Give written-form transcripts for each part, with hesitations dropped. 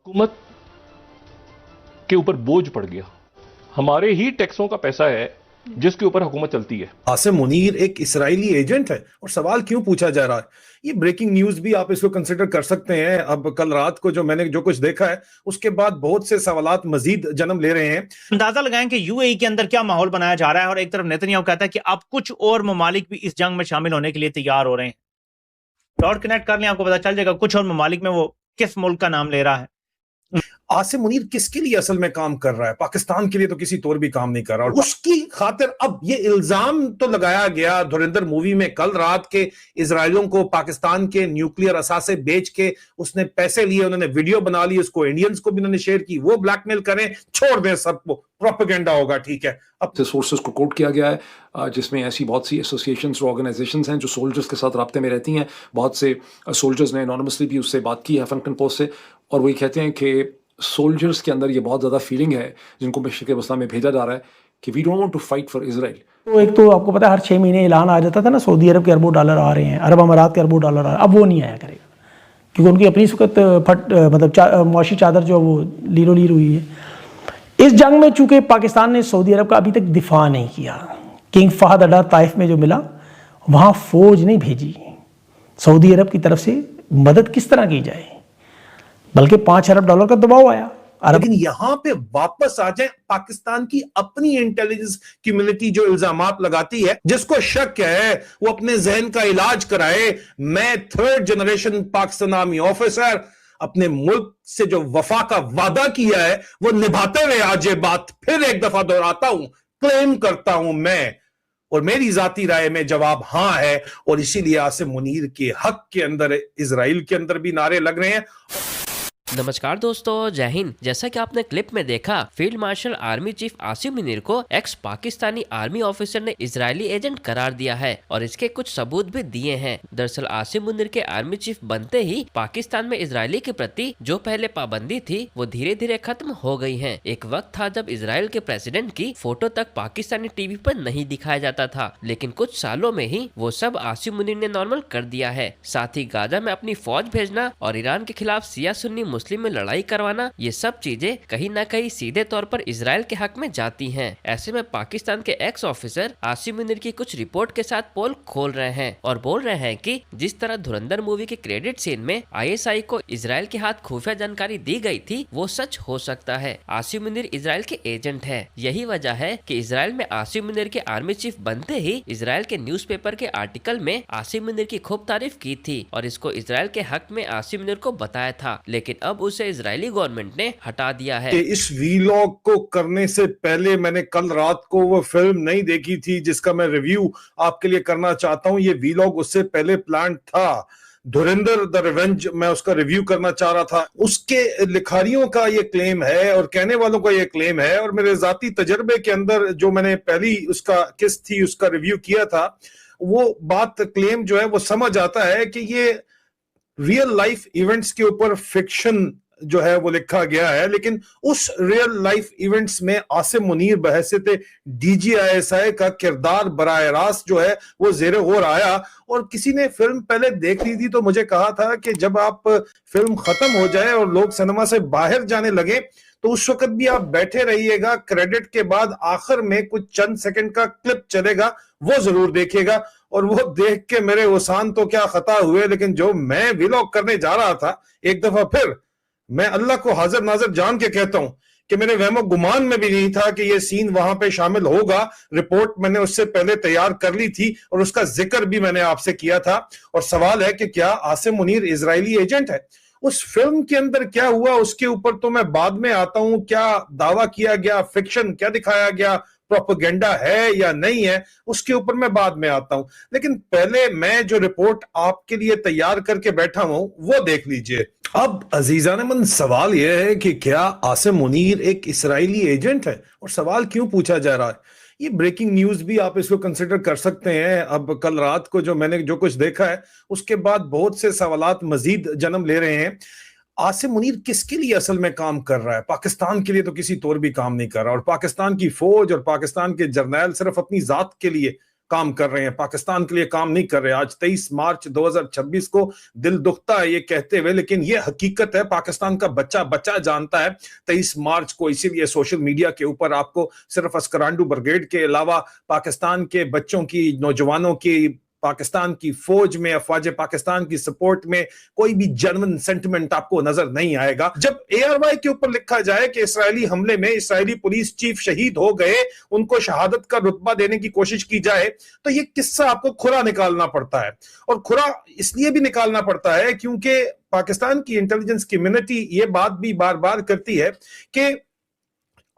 हुकूमत के ऊपर बोझ पड़ गया। हमारे ही टैक्सों का पैसा है जिसके ऊपर हुकूमत चलती है। आसिम मुनीर एक इजरायली एजेंट है और सवाल क्यों पूछा जा रहा है? ये ब्रेकिंग न्यूज भी आप इसको कंसिडर कर सकते हैं। अब कल रात को मैंने जो कुछ देखा है उसके बाद बहुत से सवालात मजीद जन्म ले रहे हैं। अंदाजा लगाएं कि यूएई के अंदर क्या माहौल बनाया जा रहा है और एक तरफ नेतन्याहू कहता है कि अब कुछ और ममालिक भी इस जंग में शामिल होने के लिए तैयार हो रहे हैं। डॉट कनेक्ट कर लें, आपको पता चल जाएगा कुछ और ममालिक में वो किस मुल्क का नाम ले रहा है। आसिम मुनीर किसके लिए असल में काम कर रहा है? पाकिस्तान के लिए तो किसी तौर भी काम नहीं कर रहा। और उसकी खातिर अब ये इल्जाम तो लगाया गया धुरंधर मूवी में कल रात के इजरायलियों को पाकिस्तान के न्यूक्लियर असासे बेच के उसने पैसे लिए, उन्होंने वीडियो बना ली, उसको इंडियंस को भी उन्होंने शेयर की, वो ब्लैकमेल करें, छोड़ दें सबको, प्रोपेगेंडा होगा, ठीक है। अब सोर्सेस को कोट किया गया है जिसमें ऐसी बहुत सी एसोसिएशंस और ऑर्गेनाइजेशंस हैं जो सोल्जर्स के साथ राब्ते में रहती हैं। बहुत से सोल्जर्स ने एनोनिमसली भी उससे बात की है हफिंगटन पोस्ट से, और वही कहते हैं कि सोल्जर्स के अंदर ये बहुत ज़्यादा फीलिंग है जिनको मशरिक़ वस्ता में भेजा जा रहा है कि we don't want to fight for Israel. तो एक तो आपको पता है हर 6 महीने ऐलान आ जाता था ना, सऊदी अरब के अरबों डॉलर आ रहे हैं, अरब अमारात के अरबों डॉलर आ रहे हैं। अब वो नहीं आया करेगा क्योंकि उनकी अपनी सुकत मुआशी चादर जो वो लीरो लीर हुई है इस जंग में। चूंकि पाकिस्तान ने सऊदी अरब का अभी तक दिफा नहीं किया, किंग फहद अड्डा ताइफ में जो मिला वहाँ फौज नहीं भेजी, सऊदी अरब की तरफ से मदद किस तरह की जाए, बल्कि 5 अरब डॉलर का दबाव आया। लेकिन यहां पे वापस आ जाए पाकिस्तान की अपनी इंटेलिजेंस कम्युनिटी जो इल्जामात लगाती है, जिसको शक है वो अपने जहन का इलाज कराए। मैं 3rd generation Pakistan army officer, अपने मुल्क से जो वफा का वादा किया है वो निभाते हुए आज ये बात फिर एक दफा दोहराता हूं, क्लेम करता हूं मैं, और मेरी जाती राय में जवाब हां है। और इसीलिए आसिम मुनीर के हक के अंदर इजराइल के अंदर भी नारे लग रहे हैं। नमस्कार दोस्तों, जय हिंद। जैसा कि आपने क्लिप में देखा, field marshal army chief Asim Munir को एक्स पाकिस्तानी आर्मी ऑफिसर ने इजरायली एजेंट करार दिया है और इसके कुछ सबूत भी दिए हैं। दरअसल आसिम मुनीर के आर्मी चीफ बनते ही पाकिस्तान में इजरायली के प्रति जो पहले पाबंदी थी वो धीरे धीरे खत्म हो गई है। एक वक्त था जब इजराइल के प्रेसिडेंट की फोटो तक पाकिस्तानी टीवी पर नहीं दिखाया जाता था, लेकिन कुछ सालों में ही वो सब आसिम मुनीर ने नॉर्मल कर दिया है। साथ ही गाजा में अपनी फौज भेजना और ईरान के खिलाफ शिया सुन्नी मुस्लिम में लड़ाई करवाना, ये सब चीजें कहीं ना कहीं सीधे तौर पर इजराइल के हक में जाती हैं। ऐसे में पाकिस्तान के एक्स ऑफिसर आसिम मुनीर की कुछ रिपोर्ट के साथ पोल खोल रहे हैं और बोल रहे हैं कि जिस तरह धुरंधर मूवी के क्रेडिट सीन में आईएसआई को इजराइल के हाथ खुफिया जानकारी दी गई थी वो सच हो सकता है। आसिम मुनीर इजराइल के एजेंट है। यही वजह है कि इजराइल में आसिम मुनीर के आर्मी चीफ बनते ही इजराइल के न्यूज़पेपर के आर्टिकल में आसिम मुनीर की खूब तारीफ की थी और इसको इजराइल के हक में आसिम मुनीर को बताया था, लेकिन अब उसे इजरायली गवर्नमेंट ने हटा दिया है। इस वीलॉग को करने से पहले मैंने कल रात को वो फिल्म नहीं देखी थी जिसका मैं रिव्यू आपके लिए करना चाहता हूं। ये वीलॉग उससे पहले प्लान था, धुरंधर द रिवेंज, मैं उसका रिव्यू करना चाह रहा था। उसके लिखारियों का ये क्लेम है और कहने वालों का ये क्लेम है, और मेरे जाती तजर्बे के अंदर जो मैंने पहली उसका किस थी उसका रिव्यू किया था, वो बात क्लेम जो है वो समझ आता है कि ये रियल लाइफ इवेंट्स के ऊपर फिक्शन जो है वो लिखा गया है। लेकिन उस रियल लाइफ इवेंट्स में आसिम मुनीर बहैसियत डीजीआईएसआई का किरदार बराह रास्त जो है वो ज़ेरे गौर आया। और किसी ने फिल्म पहले देख ली थी तो मुझे कहा था कि जब आप फिल्म खत्म हो जाए और लोग सिनेमा से बाहर जाने लगे तो उस वक्त भी आप बैठे रहिएगा, क्रेडिट के बाद आखिर में कुछ चंद सेकंड का क्लिप चलेगा, वो जरूर देखिएगा। और वो देख के मेरे वसान तो क्या खता हुए, लेकिन जो मैं व्लॉग करने जा रहा था, एक दफा फिर मैं अल्लाह को हाजिर नाजिर जान के कहता हूं कि मेरे वहमो गुमान में भी नहीं था कि ये सीन वहां पे शामिल होगा। रिपोर्ट मैंने उससे पहले तैयार कर ली थी और उसका जिक्र भी मैंने आपसे किया था। और सवाल है कि क्या आसिम मुनीर इजरायली एजेंट है? उस फिल्म के अंदर क्या हुआ उसके ऊपर तो मैं बाद में आता हूं। क्या दावा किया गया, फिक्शन क्या दिखाया गया, प्रोपेगेंडा है या नहीं है, उसके ऊपर मैं बाद में आता हूं। लेकिन पहले मैं जो रिपोर्ट आपके लिए तैयार करके बैठा हूं वो देख लीजिए। अब अजीजान मन, सवाल यह है कि क्या आसिम मुनीर एक इजरायली एजेंट है? और सवाल क्यों पूछा जा रहा है? ये ब्रेकिंग न्यूज भी आप इसको कंसिडर कर सकते हैं। अब कल रात को मैंने जो कुछ देखा है उसके बाद बहुत से सवालात मजीद जन्म ले रहे हैं। आसिम मुनीर किसके लिए असल में काम कर रहा है? पाकिस्तान के लिए तो किसी तौर भी काम नहीं कर रहा, और पाकिस्तान की फौज और पाकिस्तान के जर्नैल सिर्फ अपनी जात के लिए काम कर रहे हैं, पाकिस्तान के लिए काम नहीं कर रहे। आज 23 मार्च 2026 को दिल दुखता है ये कहते हुए, लेकिन ये हकीकत है, पाकिस्तान का बच्चा बच्चा जानता है 23 मार्च को। इसीलिए सोशल मीडिया के ऊपर आपको सिर्फ अस्करांडू ब्रिगेड के अलावा पाकिस्तान के बच्चों की, नौजवानों की, पाकिस्तान की फौज में, अफवाज पाकिस्तान की सपोर्ट में कोई भी जेन्युइन सेंटिमेंट आपको नजर नहीं आएगा। जब ARY के ऊपर लिखा जाए कि इस्राएली हमले में इस्राएली पुलिस चीफ शहीद हो गए, उनको शहादत का रुतबा देने की कोशिश की जाए, तो ये किस्सा आपको खुरा निकालना पड़ता है। और खुरा इसलिए भी निकालना पड़ता है क्योंकि पाकिस्तान की इंटेलिजेंस कम्युनिटी ये बात भी बार बार करती है कि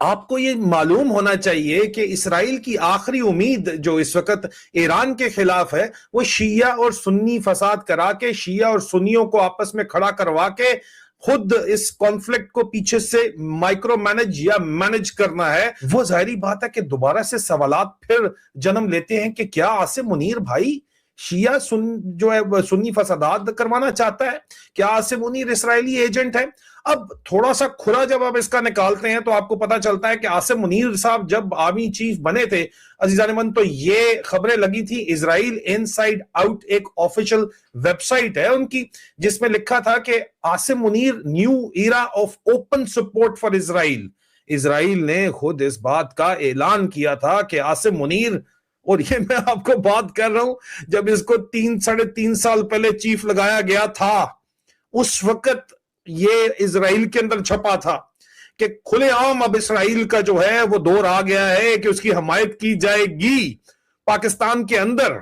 आपको ये मालूम होना चाहिए कि इसराइल की आखिरी उम्मीद जो इस वक्त ईरान के खिलाफ है, वो शिया और सुन्नी फसाद करा के, शिया और सुन्नियों को आपस में खड़ा करवा के खुद इस कॉन्फ्लिक्ट को पीछे से माइक्रो मैनेज या मैनेज करना है। वो जाहिर बात है कि दोबारा से सवालात फिर जन्म लेते हैं कि क्या आसिम मुनीर भाई शिया जो है सुन्नी फसादात करवाना चाहता है? क्या आसिम मुनीर इस्राएली एजेंट है? अब थोड़ा सा खुरा जब आप इसका निकालते हैं तो आपको पता चलता है कि आसिम मुनीर साहब जब आर्मी चीफ बने थे अजीजान मन, तो ये खबरें लगी थी। इजराइल इनसाइड आउट एक ऑफिशियल वेबसाइट है उनकी, जिसमें लिखा था कि Asim Munir new era of open support for Israel. Israel ने खुद इस बात का ऐलान किया था कि आसिम मुनीर, और ये मैं आपको बात कर रहा हूं जब इसको 3-3.5 साल पहले चीफ लगाया गया था, उस वक्त ये इजराइल के अंदर छपा था कि खुलेआम अब इस्राइल का जो है वो दौर आ गया है कि उसकी हमायत की जाएगी पाकिस्तान के अंदर।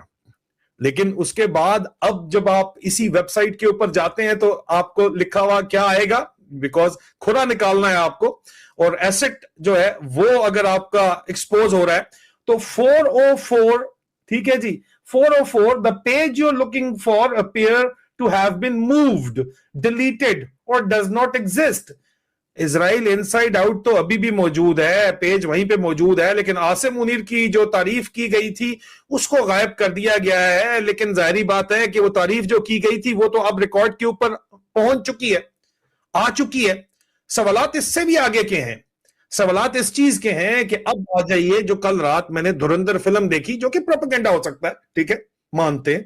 लेकिन उसके बाद अब जब आप इसी वेबसाइट के ऊपर जाते हैं तो आपको लिखा हुआ क्या आएगा, बिकॉज खुरा निकालना है आपको, और एसेट जो है वो अगर आपका एक्सपोज हो रहा है तो 404, ठीक है जी, 404, the page you are looking for appear to have been moved, deleted or does not exist। Israel inside out तो अभी भी मौजूद है, पेज वहीं पे मौजूद है, लेकिन आसिम मुनीर की जो तारीफ की गई थी उसको गायब कर दिया गया है। लेकिन जाहिर बात है कि वो तारीफ जो की गई थी वो तो अब रिकॉर्ड के ऊपर पहुंच चुकी है, आ चुकी है। सवालात इससे भी आगे के हैं, सवालात इस चीज के हैं कि अब आ जाइए, जो कल रात मैंने धुरंधर फिल्म देखी, जो कि प्रोपेगेंडा हो सकता है, ठीक है, मानते हैं,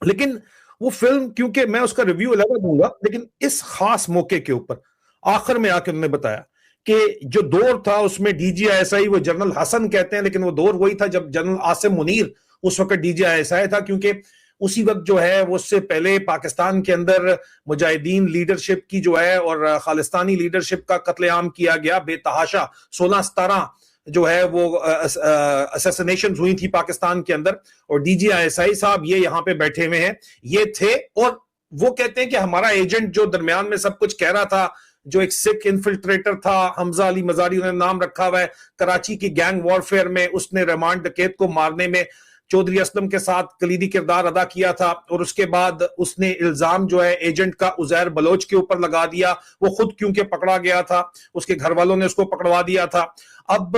लेकिन वो फिल्म, क्योंकि मैं उसका रिव्यू अलग दूंगा, लेकिन इस खास मौके के ऊपर आखिर में आकर उन्होंने बताया कि जो दौर था उसमें DGISI, वो जनरल हसन कहते हैं, लेकिन वो दौर वही था जब जनरल आसिम मुनीर उस वक्त DGISI था, क्योंकि उसी वक्त जो है वो उससे पहले पाकिस्तान के अंदर मुजाहिदीन लीडरशिप की जो है और खालिस्तानी लीडरशिप का कत्लेआम किया गया बेतहाशा। 16-17 जो है वो असैसिनेशन हुई थी पाकिस्तान के अंदर, और DGISI साहब ये यहाँ पे बैठे हुए हैं, ये थे, और वो कहते हैं कि हमारा एजेंट जो दरमियान में सब कुछ कह रहा था, जो एक सिख इन्फिल्ट्रेटर था, हमजा अली मजारी उन्होंने नाम रखा हुआ है, कराची की गैंग वॉरफेयर में उसने रहमान डकैत को मारने में चौधरी असलम के साथ कलीदी किरदार अदा किया था, और उसके बाद उसने इल्जाम जो है एजेंट का उजैर बलोच के ऊपर लगा दिया। वो खुद क्योंकि पकड़ा गया था, उसके घर वालों ने उसको पकड़वा दिया था। अब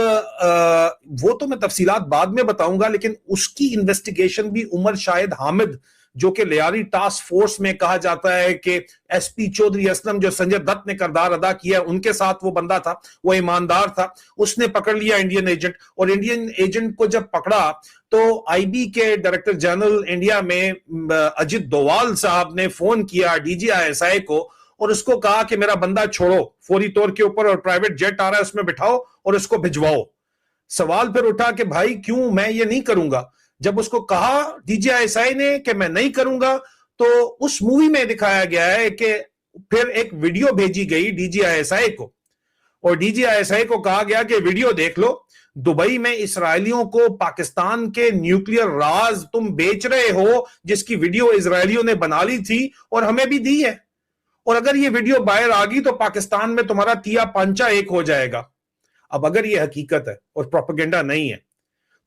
वो तो मैं तफसीलात बाद में बताऊंगा, लेकिन उसकी इन्वेस्टिगेशन भी उमर शाहिद हामिद, जो कि लियारी टास्क फोर्स में कहा जाता है कि SP चौधरी असलम जो संजय दत्त ने किरदार अदा किया, उनके साथ वो बंदा था, वो ईमानदार था, उसने पकड़ लिया इंडियन एजेंट। और इंडियन एजेंट को जब पकड़ा तो IB के डायरेक्टर जनरल इंडिया में अजित डोवाल साहब ने फोन किया DGISI को और उसको कहा कि मेरा बंदा छोड़ो फौरी तौर के ऊपर, और प्राइवेट जेट आ रहा है उसमें बिठाओ और इसको भिजवाओ। सवाल फिर उठा कि भाई क्यों मैं ये नहीं करूंगा। जब उसको कहा DGISI ने कि मैं नहीं करूंगा, तो उस मूवी में दिखाया गया है कि फिर एक वीडियो भेजी गई DGISI को, और DGISI को कहा गया कि वीडियो देख लो, दुबई में इसराइलियों को पाकिस्तान के न्यूक्लियर राज तुम बेच रहे हो, जिसकी वीडियो इसराइलियों ने बना ली थी और हमें भी दी है, और अगर ये वीडियो बाहर आ गई तो पाकिस्तान में तुम्हारा तिया पांचा एक हो जाएगा। अब अगर ये हकीकत है और प्रोपेगेंडा नहीं है,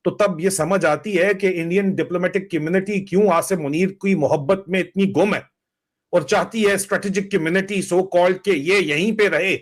तो तब ये समझ आती है कि इंडियन डिप्लोमेटिक कम्युनिटी क्यों आसिम मुनीर की मोहब्बत में इतनी गुम है और चाहती है स्ट्रेटेजिक कम्युनिटी सो कॉल्ड के ये यहीं पे रहे।